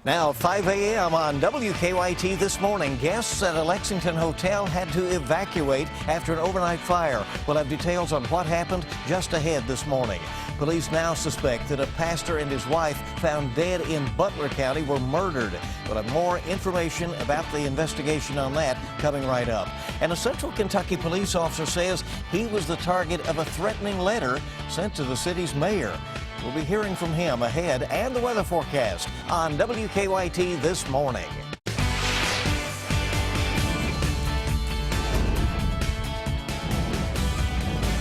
Now, 5 a.m. on WKYT this morning, guests at a Lexington hotel had to evacuate after an overnight fire. We'll have details on what happened just ahead this morning. Police now suspect that a pastor and his wife found dead in Butler County were murdered. We'll have more information about the investigation on that coming right up. And a Central Kentucky police officer says he was the target of a threatening letter sent to the city's mayor. We'll be hearing from him ahead and the weather forecast on WKYT this morning.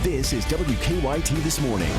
This is WKYT This Morning.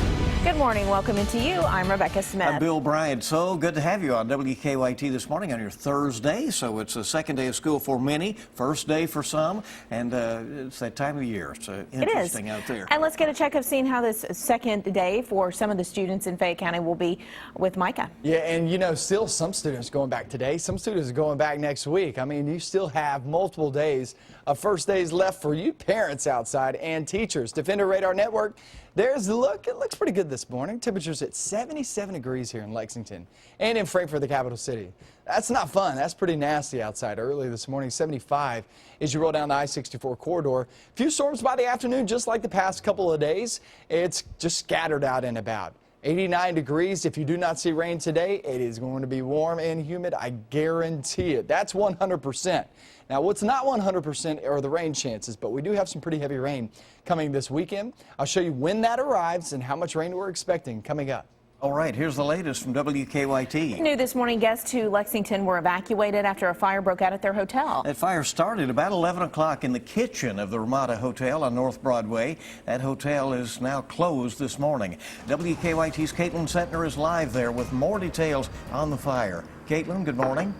Good morning. Welcome into you. I'm Rebecca Smith. I'm Bill Bryant. So good to have you on WKYT this morning on your Thursday. So it's the second day of school for many, first day for some, and it's that time of year. So interesting out there. And let's get a check of seeing how this second day for some of the students in Fayette County will be with Micah. Yeah, and you know, still some students going back today. Some students are going back next week. I mean, you still have multiple days of first days left for you parents outside and teachers. Defender Radar Network, there's the look. It looks pretty good this morning. Temperatures at 77 degrees here in Lexington and in Frankfort, the capital city. That's not fun. That's pretty nasty outside early this morning. 75 as you roll down the I-64 corridor. A few storms by the afternoon, just like the past couple of days. It's just scattered out and about. 89 degrees. If you do not see rain today, it is going to be warm and humid. I guarantee it. That's 100%. Now, what's not 100% are the rain chances, but we do have some pretty heavy rain coming this weekend. I'll show you when that arrives and how much rain we're expecting coming up. All right, here's the latest from WKYT. New this morning, guests to Lexington were evacuated after a fire broke out at their hotel. That fire started about 11 o'clock in the kitchen of the Ramada Hotel on North Broadway. That hotel is now closed this morning. WKYT's Caitlin Setner is live there with more details on the fire. Caitlin, good morning.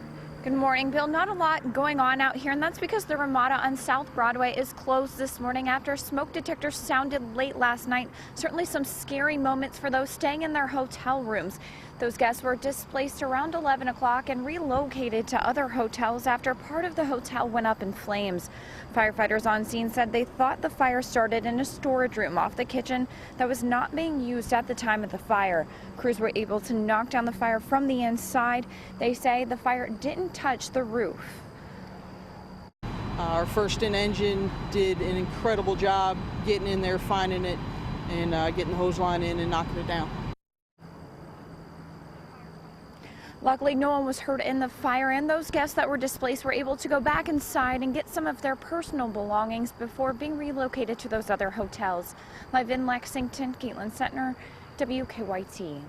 Good morning, Bill. Not a lot going on out here, and that's because the Ramada on South Broadway is closed this morning after smoke detectors sounded late last night. Certainly some scary moments for those staying in their hotel rooms. Those guests were displaced around 11 o'clock and relocated to other hotels after part of the hotel went up in flames. Firefighters on scene said they thought the fire started in a storage room off the kitchen that was not being used at the time of the fire. Crews were able to knock down the fire from the inside. They say the fire didn't touch the roof. Our first-in engine did an incredible job getting in there, finding it, and getting the hose line in and knocking it down. Luckily, no one was hurt in the fire, and those guests that were displaced were able to go back inside and get some of their personal belongings before being relocated to those other hotels. Live in Lexington, Caitlin Setner, WKYT.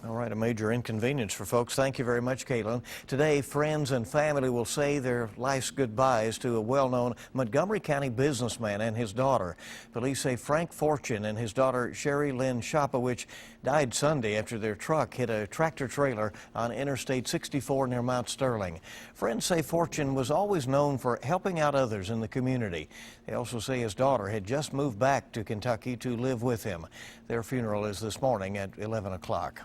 All right, a major inconvenience for folks. Thank you very much, Caitlin. Today, friends and family will say their life's goodbyes to a well-known Montgomery County businessman and his daughter. Police say Frank Fortune and his daughter Sherry Lynn Shopowich died Sunday after their truck hit a tractor trailer on Interstate 64 near Mount Sterling. Friends say Fortune was always known for helping out others in the community. They also say his daughter had just moved back to Kentucky to live with him. Their funeral is this morning at 11 o'clock.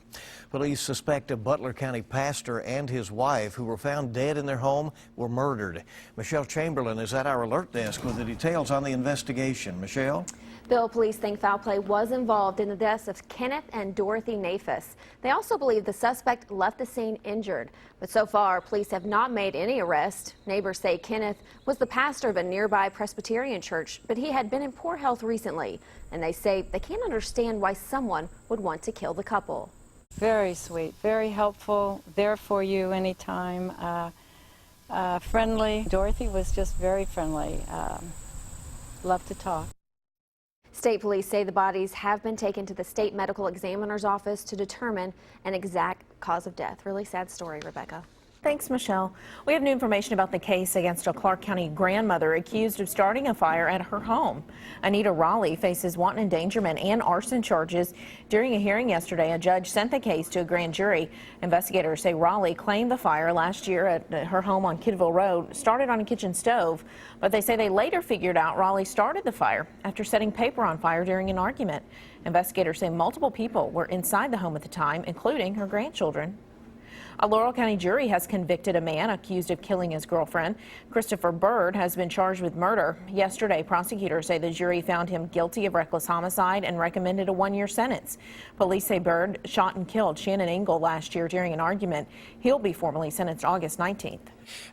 Police suspect a Butler County pastor and his wife, who were found dead in their home, were murdered. Michelle Chamberlain is at our alert desk with the details on the investigation. Michelle? Bill, police think foul play was involved in the deaths of Kenneth and Dorothy Nafis. They also believe the suspect left the scene injured. But so far, police have not made any arrests. Neighbors say Kenneth was the pastor of a nearby Presbyterian church, but he had been in poor health recently. And they say they can't understand why someone would want to kill the couple. Very sweet, very helpful, there for you anytime, friendly. Dorothy was just very friendly, loved to talk. State police say the bodies have been taken to the state medical examiner's office to determine an exact cause of death. Really sad story, Rebecca. Thanks, Michelle. We have new information about the case against a Clark County grandmother accused of starting a fire at her home. Anita Raleigh faces wanton endangerment and arson charges. During a hearing yesterday, a judge sent the case to a grand jury. Investigators say Raleigh claimed the fire last year at her home on Kidville Road started on a kitchen stove, but they say they later figured out Raleigh started the fire after setting paper on fire during an argument. Investigators say multiple people were inside the home at the time, including her grandchildren. A Laurel County jury has convicted a man accused of killing his girlfriend. Christopher Bird has been charged with murder. Yesterday, prosecutors say the jury found him guilty of reckless homicide and recommended a 1-year sentence. Police say Bird shot and killed Shannon Engel last year during an argument. He'll be formally sentenced August 19th.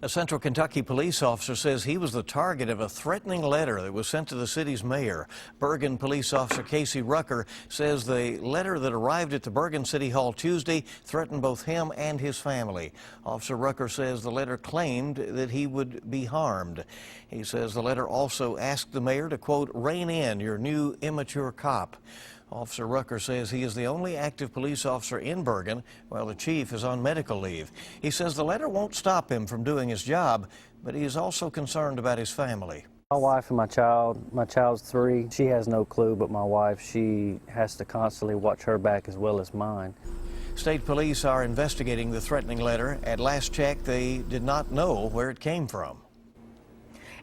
A Central Kentucky police officer says he was the target of a threatening letter that was sent to the city's mayor. Bergen police officer Casey Rucker says the letter that arrived at the Bergen City Hall Tuesday threatened both him and his family. Officer Rucker says the letter claimed that he would be harmed. He says the letter also asked the mayor to, quote, rein in your new immature cop. Officer Rucker says he is the only active police officer in Bergen while the chief is on medical leave. He says the letter won't stop him from doing his job, but he is also concerned about his family. My wife and my child's 3. She has no clue, but my wife, she has to constantly watch her back as well as mine. State police are investigating the threatening letter. At last check, they did not know where it came from.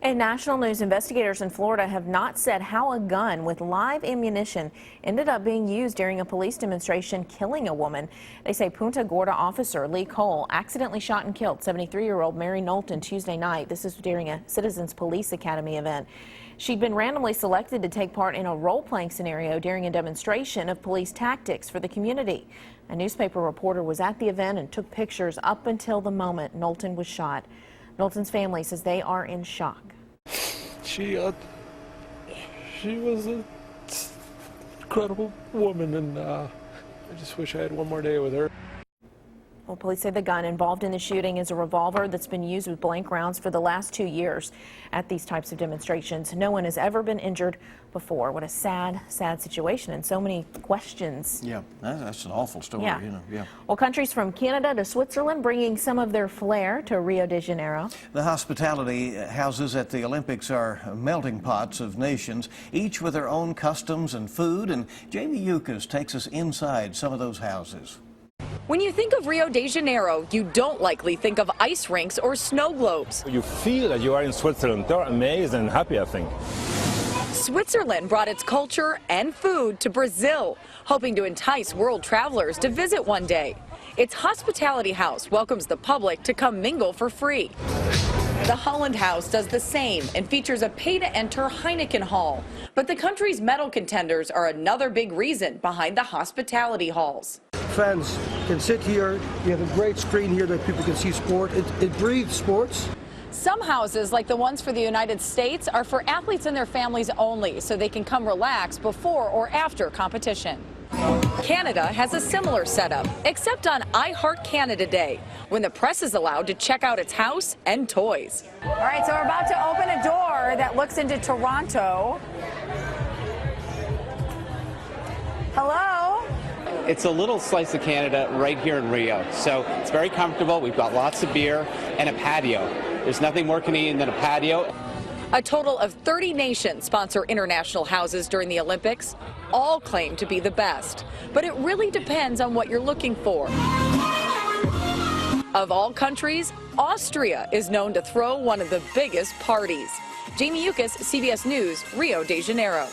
In national news, investigators in Florida have not said how a gun with live ammunition ended up being used during a police demonstration, killing a woman. They say Punta Gorda officer Lee Cole accidentally shot and killed 73-year-old Mary Knowlton Tuesday night. This is during a Citizens Police Academy event. She'd been randomly selected to take part in a role-playing scenario during a demonstration of police tactics for the community. A newspaper reporter was at the event and took pictures up until the moment Knowlton was shot. Knowlton's family says they are in shock. She was an incredible woman, and I just wish I had one more day with her. Well, police say the gun involved in the shooting is a revolver that's been used with blank rounds for the last 2 years at these types of demonstrations. No one has ever been injured before. What a sad, sad situation, and so many questions. Yeah, that's an awful story. Yeah. You know, yeah. Well, countries from Canada to Switzerland bringing some of their flair to Rio de Janeiro. The hospitality houses at the Olympics are melting pots of nations, each with their own customs and food, and Jamie Yukas takes us inside some of those houses. When you think of Rio de Janeiro, you don't likely think of ice rinks or snow globes. You feel that you are in Switzerland. They're amazed and happy, I think. Switzerland brought its culture and food to Brazil, hoping to entice world travelers to visit one day. Its hospitality house welcomes the public to come mingle for free. The Holland House does the same and features a pay-to-enter Heineken Hall. But the country's medal contenders are another big reason behind the hospitality halls. Fans can sit here. You have a great screen here that people can see sport. It breathes sports. Some houses, like the ones for the United States, are for athletes and their families only, so they can come relax before or after competition. Canada has a similar setup, except on I Heart Canada Day, when the press is allowed to check out its house and toys. All right, so we're about to open a door that looks into Toronto. Hello? It's a little slice of Canada right here in Rio, so it's very comfortable. We've got lots of beer and a patio. There's nothing more Canadian than a patio. A total of 30 nations sponsor international houses during the Olympics. All claim to be the best, but it really depends on what you're looking for. Of all countries, Austria is known to throw one of the biggest parties. Jamie Yukas, CBS News, Rio de Janeiro.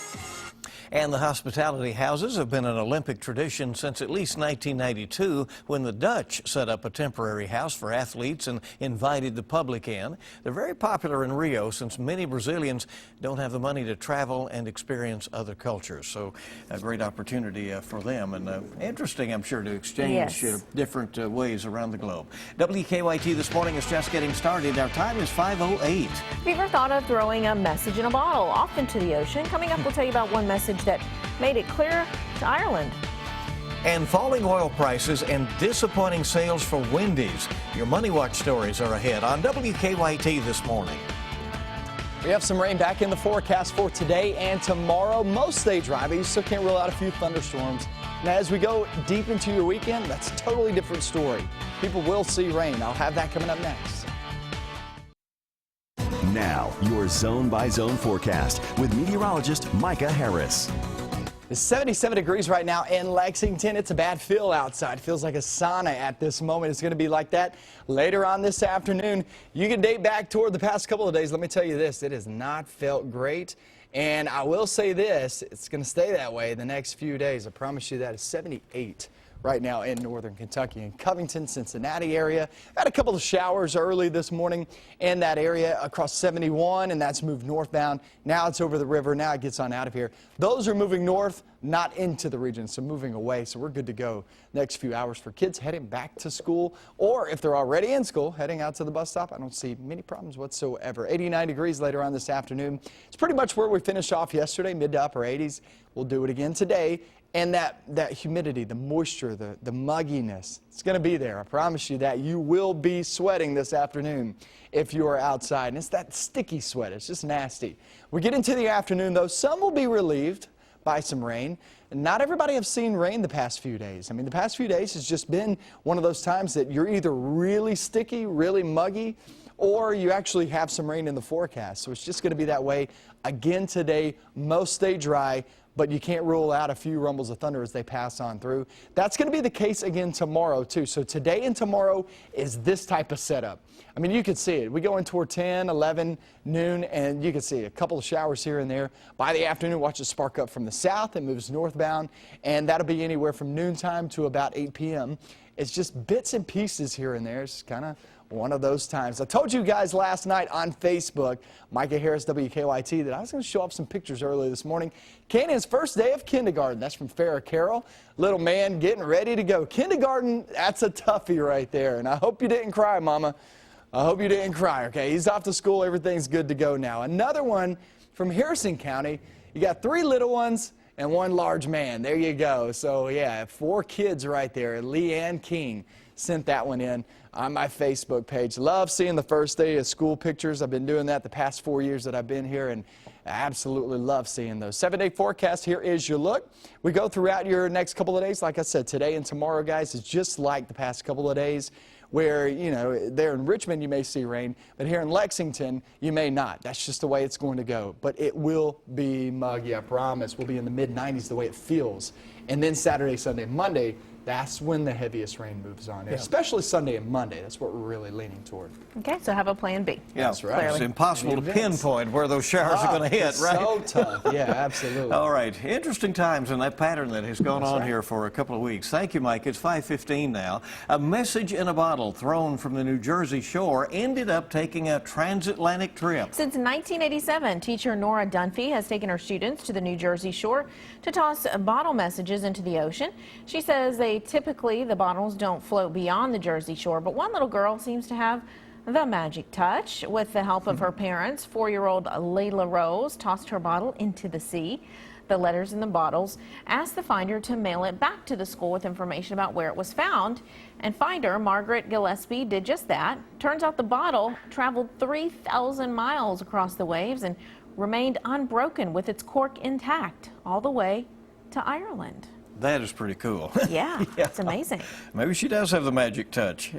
And the hospitality houses have been an Olympic tradition since at least 1992, when the Dutch set up a temporary house for athletes and invited the public in. They're very popular in Rio since many Brazilians don't have the money to travel and experience other cultures. So a great opportunity for them, and interesting, I'm sure, to exchange different ways around the globe. WKYT This Morning is just getting started. Our time is 5:08. Have you ever thought of throwing a message in a bottle off into the ocean? Coming up, we'll tell you about one message that made it clear to Ireland. And falling oil prices and disappointing sales for Wendy's. Your Money Watch stories are ahead on WKYT This Morning. We have some rain back in the forecast for today and tomorrow. Most stay dry, but you still can't rule out a few thunderstorms. Now, as we go deep into your weekend, that's a totally different story. People will see rain. I'll have that coming up next. Now, your zone-by-zone forecast with meteorologist Micah Harris. It's 77 degrees right now in Lexington. It's a bad feel outside. Feels like a sauna at this moment. It's going to be like that later on this afternoon. You can date back toward the past couple of days. Let me tell you this, it has not felt great. And I will say this, it's going to stay that way the next few days. I promise you that. It's 78 right now in northern Kentucky and Covington, Cincinnati area. Had a couple of showers early this morning in that area across 71, and that's moved northbound. Now it's over the river. Now it gets on out of here. Those are moving north, not into the region, so moving away. So we're good to go next few hours for kids heading back to school, or if they're already in school, heading out to the bus stop. I don't see many problems whatsoever. 89 degrees later on this afternoon. It's pretty much where we finished off yesterday, mid to upper 80s. We'll do it again today. And that humidity, the moisture, the mugginess, it's going to be there. I promise you that. You will be sweating this afternoon if you are outside. And it's that sticky sweat. It's just nasty. We get into the afternoon, though. Some will be relieved by some rain. Not everybody have seen rain the past few days. I mean, the past few days has just been one of those times that you're either really sticky, really muggy, or you actually have some rain in the forecast. So it's just going to be that way again today. Most stay dry, but you can't rule out a few rumbles of thunder as they pass on through. That's going to be the case again tomorrow, too. So today and tomorrow is this type of setup. I mean, you can see it. We go in toward 10, 11, noon, and you can see a couple of showers here and there. By the afternoon, watch it spark up from the south. It moves northbound, and that'll be anywhere from noontime to about 8 p.m. It's just bits and pieces here and there. It's kind of one of those times. I told you guys last night on Facebook, Micah Harris, WKYT, that I was going to show off some pictures early this morning. Cannon's first day of kindergarten. That's from Farrah Carroll. Little man getting ready to go. Kindergarten, that's a toughie right there. And I hope you didn't cry, Mama. I hope you didn't cry, okay? He's off to school. Everything's good to go now. Another one from Harrison County. You got 3 little ones and 1 large man. There you go. So, yeah, 4 kids right there. Leanne King sent that one in on my Facebook page. Love seeing the first day of school pictures. I've been doing that the past 4 years that I've been here, and I absolutely love seeing those. 7-day forecast, here is your look. We go throughout your next couple of days. Like I said, today and tomorrow, guys, is just like the past couple of days where, you know, there in Richmond you may see rain, but here in Lexington you may not. That's just the way it's going to go. But it will be muggy, I promise. We'll be in the mid-90s the way it feels. And then Saturday, Sunday, Monday, that's when the heaviest rain moves on, especially Sunday and Monday. That's what we're really leaning toward. Okay, so have a plan B. Yeah, that's right. Clearly. It's impossible to pinpoint where those showers are going to hit, right? So tough. Yeah, absolutely. All right. Interesting times in that pattern that has gone on here for a couple of weeks. Thank you, Mike. It's 5:15 now. A message in a bottle thrown from the New Jersey shore ended up taking a transatlantic trip. Since 1987, teacher Nora Dunphy has taken her students to the New Jersey shore to toss bottle messages into the ocean. She says typically the bottles don't float beyond the Jersey shore, but one little girl seems to have the magic touch. With the help of her parents, 4-year-old Layla Rose tossed her bottle into the sea. The letters in the bottles asked the finder to mail it back to the school with information about where it was found. And finder Margaret Gillespie did just that. Turns out the bottle traveled 3,000 miles across the waves and remained unbroken with its cork intact all the way to Ireland. That is pretty cool. Yeah, it's amazing. Maybe she does have the magic touch.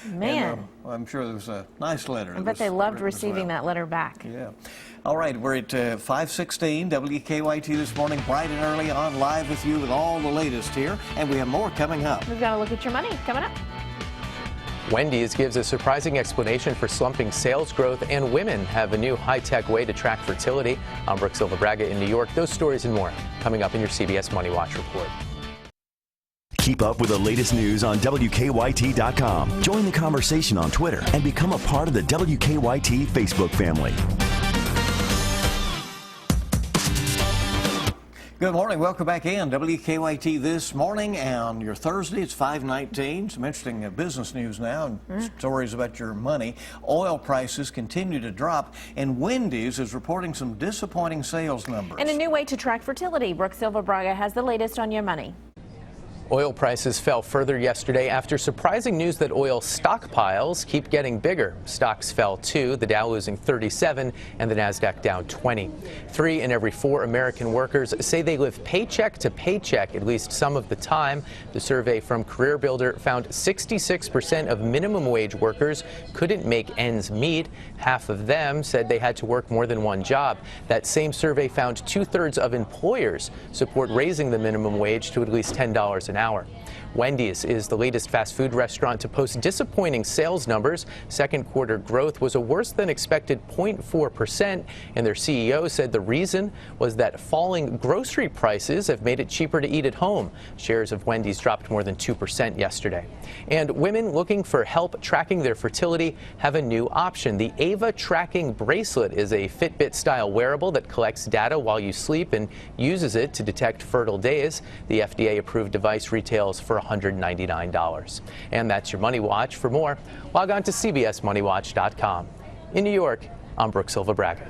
Man. And, I'm sure there was a nice letter. I bet they loved receiving that letter back. Yeah. All right, we're at 5:16 WKYT this morning, bright and early, on live with you with all the latest here. And we have more coming up. We've got to look at your money coming up. Wendy's gives a surprising explanation for slumping sales growth, and women have a new high-tech way to track fertility. I'm Brooke Silva-Braga in New York. Those stories and more coming up in your CBS Money Watch report. Keep up with the latest news on WKYT.com. Join the conversation on Twitter and become a part of the WKYT Facebook family. Good morning. Welcome back in. WKYT this morning, and your Thursday, it's 5:19. Some interesting business news now and stories about your money. Oil prices continue to drop, and Wendy's is reporting some disappointing sales numbers. And a new way to track fertility. Brooke Silva-Braga has the latest on your money. Oil prices fell further yesterday after surprising news that oil stockpiles keep getting bigger. Stocks fell too, the Dow losing 37 and the Nasdaq down 20. 3 in every 4 American workers say they live paycheck to paycheck at least some of the time. The survey from CareerBuilder found 66% of minimum wage workers couldn't make ends meet. Half of them said they had to work more than one job. That same survey found 2/3 of employers support raising the minimum wage to at least $10 an hour. Wendy's is the latest fast food restaurant to post disappointing sales numbers. Second quarter growth was a worse than expected 0.4%, and their CEO said the reason was that falling grocery prices have made it cheaper to eat at home. Shares of Wendy's dropped more than 2% yesterday. And women looking for help tracking their fertility have a new option. The Ava Tracking Bracelet is a Fitbit-style wearable that collects data while you sleep and uses it to detect fertile days. The FDA-approved device retails for $199. And that's your Money Watch. For more, log on to CBSMoneyWatch.com. In New York, I'm Brooke Silva Braga.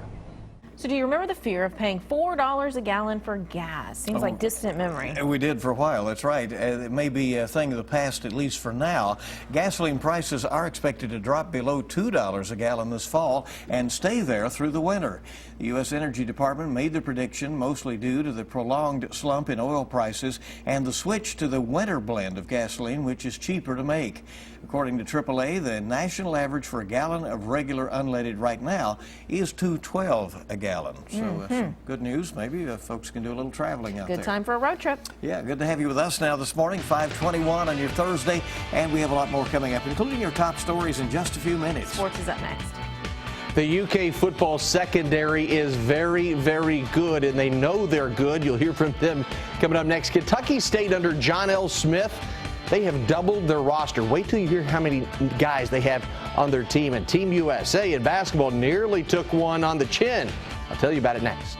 So do you remember the fear of paying $4 a gallon for gas? Seems like distant memory. We did for a while, that's right. It may be a thing of the past, at least for now. Gasoline prices are expected to drop below $2 a gallon this fall and stay there through the winter. The U.S. Energy Department made the prediction mostly due to the prolonged slump in oil prices and the switch to the winter blend of gasoline, which is cheaper to make. According to AAA, the national average for a gallon of regular unleaded right now is $2.12 a gallon. So some good news. Maybe folks can do a little traveling out there. Good time for a road trip. Yeah, good to have you with us now this morning, 5:21 on your Thursday. And we have a lot more coming up, including your top stories in just a few minutes. Sports is up next. The UK football secondary is very, very good, and they know they're good. You'll hear from them coming up next. Kentucky State under John L. Smith, they have doubled their roster. Wait till you hear how many guys they have on their team. And Team USA in basketball nearly took one on the chin. I'll tell you about it next.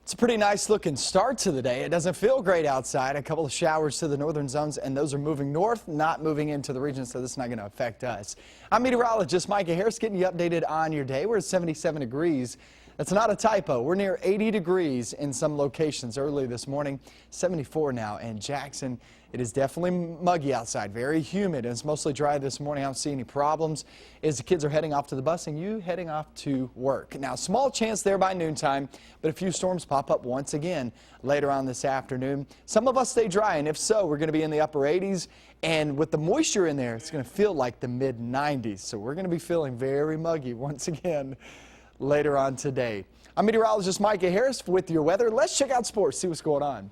It's a pretty nice looking start to the day. It doesn't feel great outside. A couple of showers to the northern zones, and those are moving north, not moving into the region, so this is not going to affect us. I'm meteorologist Micah Harris getting you updated on your day. We're at 77 degrees. That's not a typo. We're near 80 degrees in some locations early this morning. 74 now in Jackson. It is definitely muggy outside, very humid, and it's mostly dry this morning. I don't see any problems as the kids are heading off to the bus and you heading off to work. Now, small chance there by noontime, but a few storms pop up once again later on this afternoon. Some of us stay dry, and if so, we're going to be in the upper 80s, and with the moisture in there, it's going to feel like the mid-90s. So we're going to be feeling very muggy once again later on today. I'm meteorologist Micah Harris with your weather. Let's check out sports, see what's going on.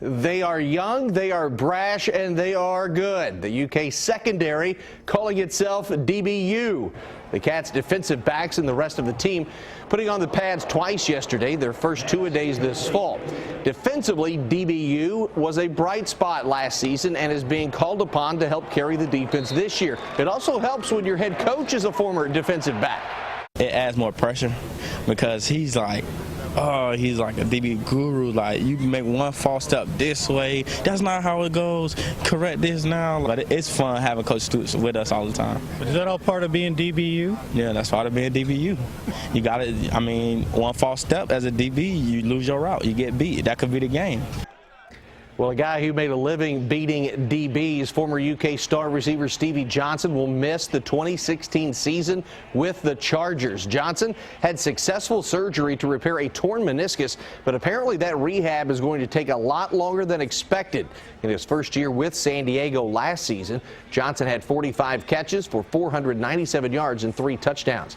They are young, they are brash, and they are good. The UK secondary calling itself DBU. The Cats' defensive backs and the rest of the team putting on the pads twice yesterday, their first two-a-days this fall. Defensively, DBU was a bright spot last season and is being called upon to help carry the defense this year. It also helps when your head coach is a former defensive back. It adds more pressure because he's like a DB guru. Like, you make one false step this way, that's not how it goes, correct this now. But it's fun having Coach Stoops with us all the time. But is that all part of being DBU? Yeah, that's part of being DBU. You got to, one false step as a DB, you lose your route, you get beat. That could be the game. Well, a guy who made a living beating DBs, former UK star receiver Stevie Johnson, will miss the 2016 season with the Chargers. Johnson had successful surgery to repair a torn meniscus, but apparently that rehab is going to take a lot longer than expected. In his first year with San Diego last season, Johnson had 45 catches for 497 yards and 3 touchdowns.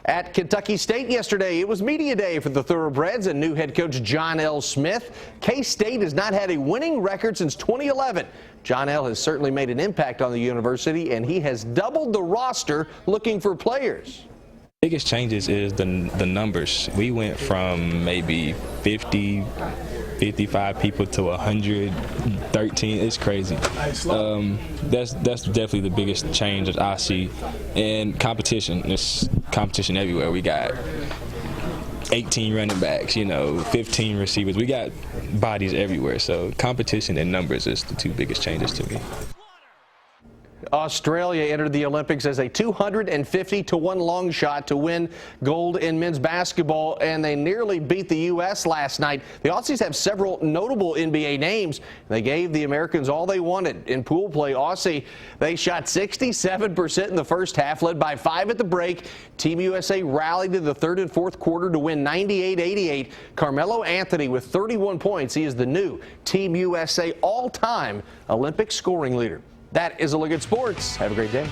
At Kentucky State yesterday, it was media day for the Thoroughbreds and new head coach John L. Smith. K-State has not had a winning record since 2011. John L. has certainly made an impact on the university, and he has doubled the roster looking for players. Biggest changes is the numbers. We went from maybe 50, 55 people to 113. It's crazy. That's definitely the biggest change that I see. And competition. There's competition everywhere. We got 18 running backs, 15 receivers. We got bodies everywhere. So competition and numbers is the two biggest changes to me. Australia entered the Olympics as a 250-1 long shot to win gold in men's basketball, and they nearly beat the U.S. last night. The Aussies have several notable NBA names. They gave the Americans all they wanted. In pool play, Aussie, they shot 67% in the first half, led by 5 at the break. Team USA rallied in the third and fourth quarter to win 98-88. Carmelo Anthony with 31 points. He is the new Team USA all-time Olympic scoring leader. That is a look at sports. Have a great day.